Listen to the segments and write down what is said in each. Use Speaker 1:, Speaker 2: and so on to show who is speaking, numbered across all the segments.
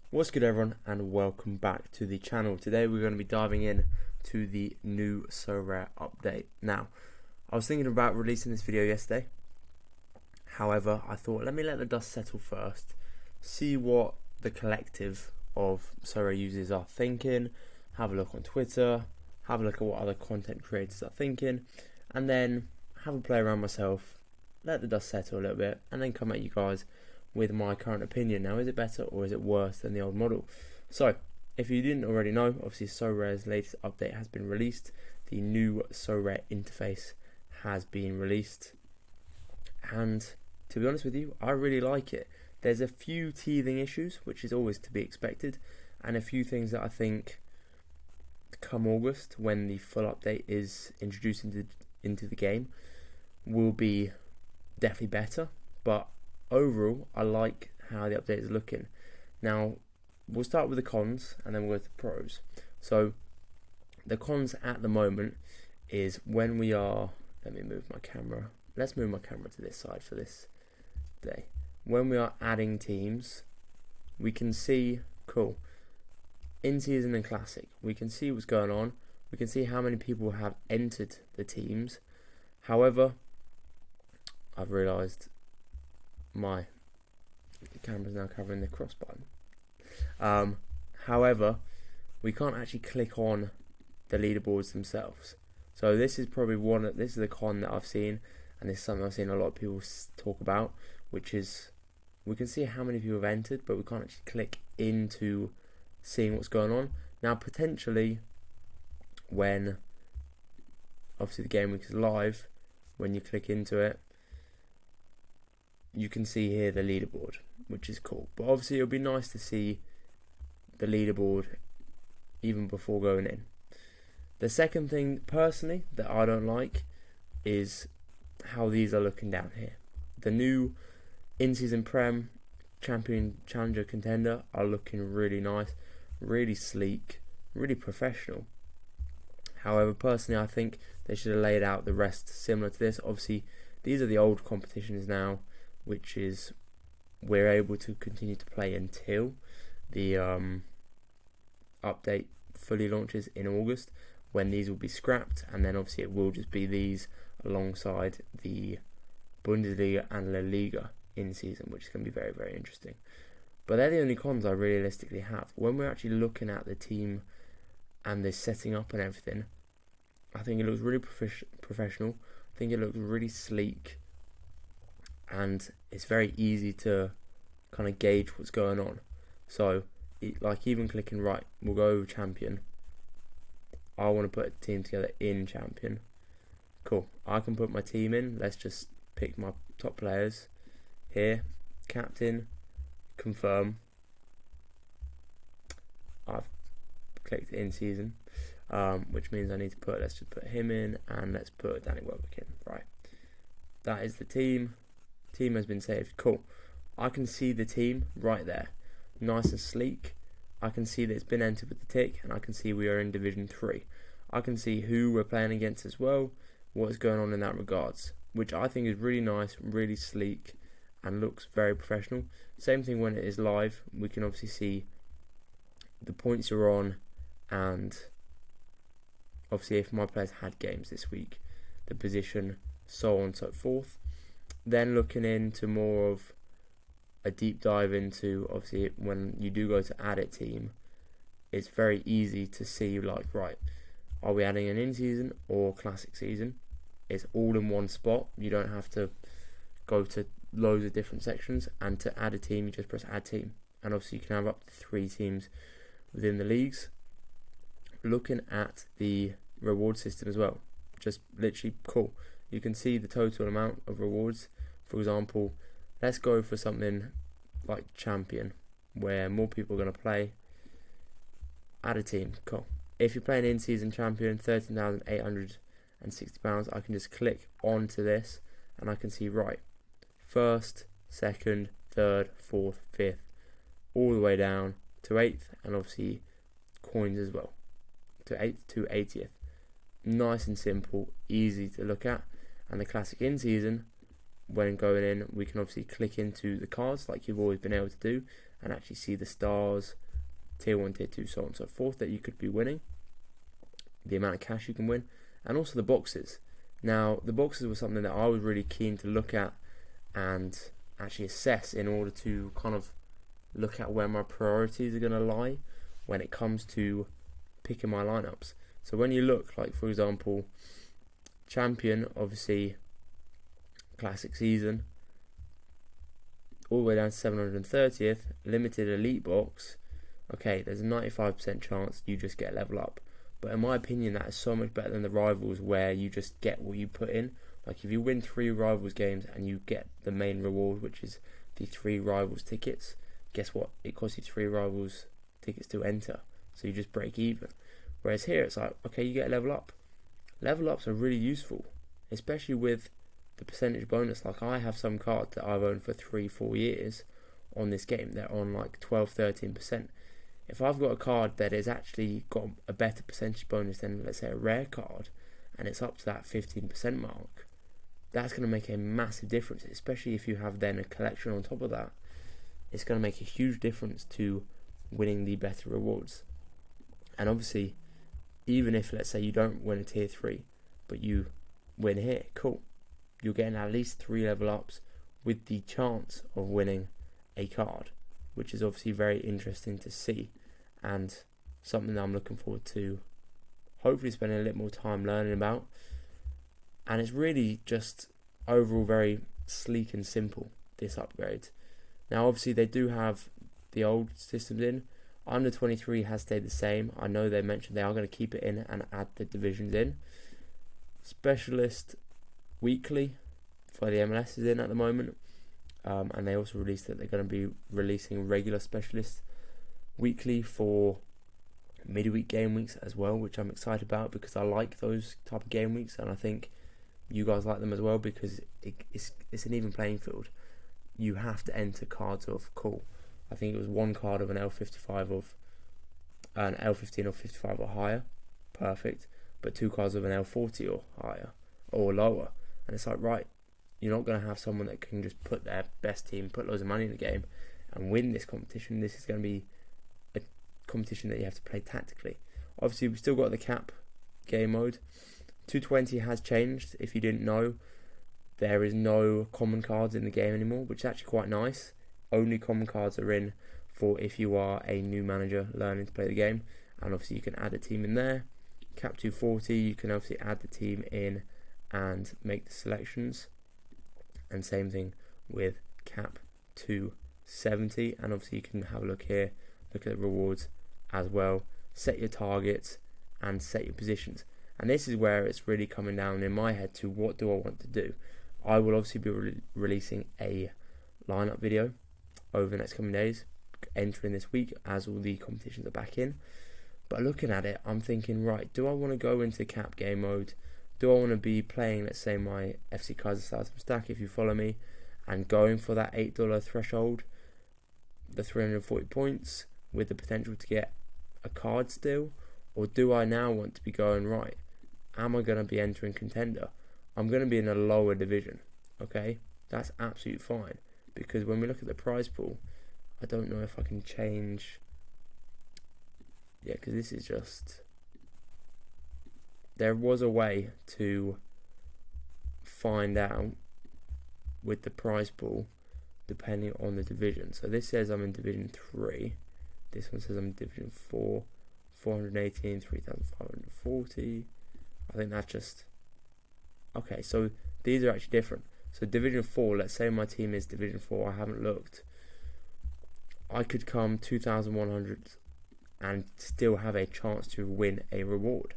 Speaker 1: What's good, everyone, and welcome back to the channel. Today we're going to be diving in to the new Sorare update. Now, I was thinking about releasing this video yesterday. However, I thought let me let the dust settle first, see what the collective of Sorare users are thinking, have a look on Twitter, have a look at what other content creators are thinking, and then have a play around myself, let the dust settle a little bit, and then come at you guys with my current opinion. Now, is it better or is it worse than the old model? So, if you didn't already know, obviously Sorare's latest update has been released. The new Sorare interface has been released, and to be honest with you, I really like it. There's a few teething issues, which is always to be expected, and a few things that I think come August, when the full update is introduced into the game, will be definitely better. But overall, I like how the update is looking. Now, we'll start with the cons and then we'll go to the pros. So, the cons at the moment is when we are, let me move my camera. Let's move my camera to this side for this day. When we are adding teams, we can see, cool, in season and classic, we can see what's going on. We can see how many people have entered the teams. However, I've realised my camera's now covering the cross button. However, we can't actually click on the leaderboards themselves. So this is probably this is the con that I've seen, and this is something I've seen a lot of people talk about, which is we can see how many people have entered, but we can't actually click into seeing what's going on. Now, potentially, when obviously the game week is live, when you click into it, you can see here the leaderboard, which is cool. But obviously it'll be nice to see the leaderboard even before going in. The second thing, personally, that I don't like is how these are looking down here. The new in-season Prem, Champion, Challenger, Contender are looking really nice, really sleek, really professional. However, personally, I think they should have laid out the rest similar to this. Obviously, these are the old competitions now, which is we're able to continue to play until the update fully launches in August, when these will be scrapped, and then obviously it will just be these alongside the Bundesliga and La Liga in season, which is going to be very, very interesting. But they're the only cons I realistically have. When we're actually looking at the team and the setting up and everything, I think it looks really professional. I think it looks really sleek, and it's very easy to kind of gauge what's going on. So, like, even clicking right, we'll go over Champion. I want to put a team together in Champion. Cool. I can put my team in. Let's just pick my top players here. Captain, confirm. I've clicked in season, which means I need to let's just put him in, and let's put Danny Welbeck in. Right. That is the team. Team has been saved. Cool. I can see the team right there, nice and sleek. I can see that it's been entered with the tick, and I can see we are in Division 3. I can see who we're playing against as well, what is going on in that regards, which I think is really nice, really sleek, and looks very professional. Same thing when it is live. We can obviously see the points you're on, and obviously if my players had games this week, the position, so on and so forth. Then looking into more of a deep dive into, obviously, when you do go to add it team, it's very easy to see, like, right, are we adding an in-season or classic season? It's all in one spot. You don't have to go to loads of different sections, and to add a team, you just press add team, and obviously you can have up to 3 teams within the leagues. Looking at the reward system as well, just literally cool. You can see the total amount of rewards. For example, let's go for something like Champion, where more people are going to play. Add a team, cool. If you're playing in-season Champion, £13,860, I can just click onto this, and I can see, right, 1st, 2nd, 3rd, 4th, 5th, all the way down to 8th, and obviously coins as well, to 8th to 80th. Nice and simple, easy to look at. And the classic in-season, when going in, we can obviously click into the cards like you've always been able to do, and actually see the stars, tier 1, tier 2, so on and so forth, that you could be winning, the amount of cash you can win, and also the boxes. Now, the boxes were something that I was really keen to look at and actually assess in order to kind of look at where my priorities are going to lie when it comes to picking my lineups. So when you look, like for example, champion, obviously classic season, all the way down to 730th, limited elite box, okay, there's a 95% chance you just get level up. But in my opinion, that is so much better than the rivals where you just get what you put in. Like if you win 3 rivals games and you get the main reward, which is the 3 rivals tickets, guess what? It costs you 3 rivals tickets to enter. So you just break even. Whereas here it's like, okay, you get a level up. Level ups are really useful, especially with the percentage bonus. Like I have some cards that I've owned for 3-4 years on this game. They're on like 12-13%. If I've got a card that has actually got a better percentage bonus than, let's say, a rare card, and it's up to that 15% mark, that's going to make a massive difference, especially if you have then a collection on top of that. It's going to make a huge difference to winning the better rewards. And obviously, even if, let's say, you don't win a tier 3, but you win here, cool. You're getting at least 3 level ups with the chance of winning a card, which is obviously very interesting to see, and something that I'm looking forward to hopefully spending a little more time learning about. And it's really just overall very sleek and simple, this upgrade. Now obviously they do have the old systems in. Under 23 has stayed the same. I know they mentioned they are going to keep it in and add the divisions in. Specialist weekly for the MLS is in at the moment. And they also released that they're going to be releasing regular specialists weekly for midweek game weeks as well, which I'm excited about because I like those type of game weeks, and I think you guys like them as well because it's an even playing field. You have to enter cards of cool. I think it was 1 card of an L55 of an L15 or 55 or higher, perfect, but 2 cards of an L40 or higher or lower, and it's like, right, you're not going to have someone that can just put their best team, put loads of money in the game and win this competition. This is going to be a competition that you have to play tactically. Obviously, we've still got the cap game mode. 220 has changed. If you didn't know, there is no common cards in the game anymore, which is actually quite nice. Only common cards are in for if you are a new manager learning to play the game. And obviously you can add a team in there. Cap 240, you can obviously add the team in and make the selections. And same thing with cap 270, and obviously you can have a look here, look at the rewards as well, set your targets and set your positions. And this is where it's really coming down in my head to what do I want to do. I will obviously be releasing a lineup video over the next coming days, entering this week as all the competitions are back in. But looking at it, I'm thinking, right, do I want to go into cap game mode? Do I want to be playing, let's say, my FC Kaiserslautern stack, if you follow me, and going for that $8 threshold, the 340 points, with the potential to get a card still? Or do I now want to be going, right, am I going to be entering contender? I'm going to be in a lower division, okay? That's absolutely fine, because when we look at the prize pool, I don't know if I can change. Yeah, because this is just... There was a way to find out with the prize pool depending on the division. So this says I'm in division 3. This one says I'm in division 4. 418, 3,540. I think that's just... Okay, so these are actually different. So division 4, let's say my team is division 4. I haven't looked. I could come 2,100 and still have a chance to win a reward.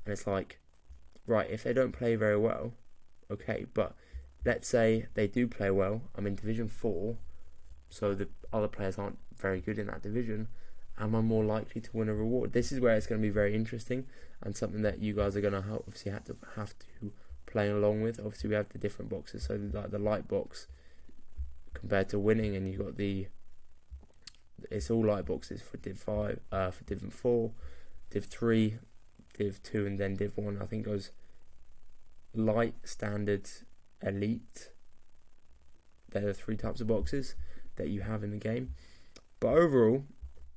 Speaker 1: And it's like, right, if they don't play very well, okay, but let's say they do play well. I'm in division 4, so the other players aren't very good in that division. Am I more likely to win a reward? This is where it's going to be very interesting, and something that you guys are going to obviously have to play along with. Obviously, we have the different boxes, so like the light box compared to winning, and you got it's all light boxes for Div 5, for Div 4, Div 3, Div 2, and then Div 1. I think goes light, standard, elite, they're the 3 types of boxes that you have in the game. But overall,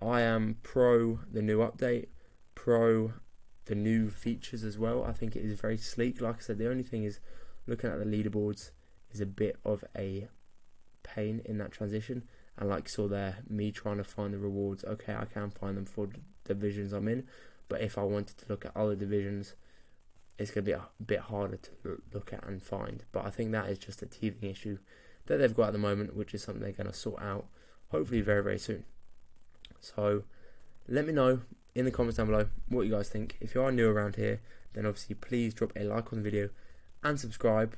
Speaker 1: I am pro the new update, pro the new features as well. I think it is very sleek. Like I said, the only thing is looking at the leaderboards is a bit of a pain in that transition. And like you saw there, me trying to find the rewards, okay, I can find them for the divisions I'm in, but if I wanted to look at other divisions, it's going to be a bit harder to look at and find. But I think that is just a teething issue that they've got at the moment, which is something they're going to sort out hopefully very, very soon. So let me know in the comments down below what you guys think. If you are new around here, then obviously please drop a like on the video and subscribe.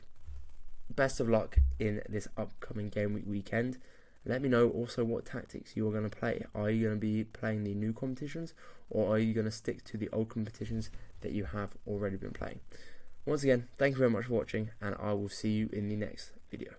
Speaker 1: Best of luck in this upcoming game week weekend. Let me know also what tactics you are going to play. Are you going to be playing the new competitions, or are you going to stick to the old competitions that you have already been playing? Once again, thank you very much for watching, and I will see you in the next video.